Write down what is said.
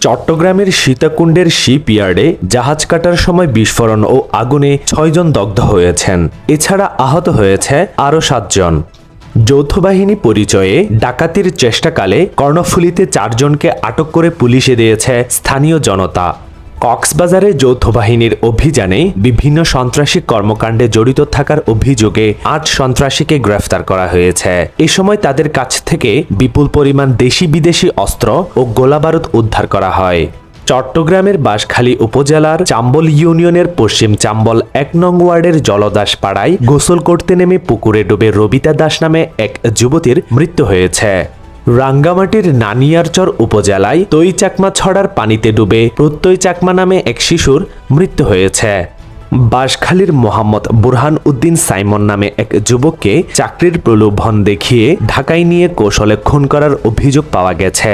চট্টগ্রামের সীতাকুণ্ডের শিপইয়ার্ডে জাহাজ কাটার সময় বিস্ফোরণ ও আগুনে ৬ জন দগ্ধ হয়েছেন। এছাড়া আহত হয়েছে আরও ৭ জন। যৌথ বাহিনী পরিচয়ে ডাকাতির চেষ্টাকালে কর্ণফুলীতে ৪ জনকে আটক করে পুলিশে দিয়েছে স্থানীয় জনতা। কক্সবাজারে যৌথ বাহিনীর অভিযানে বিভিন্ন সন্ত্রাসী কর্মকাণ্ডে জড়িত থাকার অভিযোগে ৮ সন্ত্রাসীকে গ্রেফতার করা হয়েছে। এ সময় তাদের কাছ থেকে বিপুল পরিমাণ দেশি বিদেশি অস্ত্র ও গোলাবারুদ উদ্ধার করা হয়। চট্টগ্রামের বাঁশখালী উপজেলার চাম্বল ইউনিয়নের পশ্চিম চাম্বল ১ নং ওয়ার্ডের জলদাস পাড়ায় গোসল করতে নেমে পুকুরে ডুবে রবিতা দাস নামে এক যুবতীর মৃত্যু হয়েছে। রাঙ্গামাটির নানিয়ারচর উপজেলায় তৈ চাকমা ছড়ার পানিতে ডুবে প্রত্যয় চাকমা নামে এক শিশুর মৃত্যু হয়েছে। বাঁশখালীর মোহাম্মদ বুরহান উদ্দিন সাইমন নামে এক যুবককে চাকরির প্রলোভন দেখিয়ে ঢাকায় নিয়ে কৌশলে খুন করার অভিযোগ পাওয়া গেছে।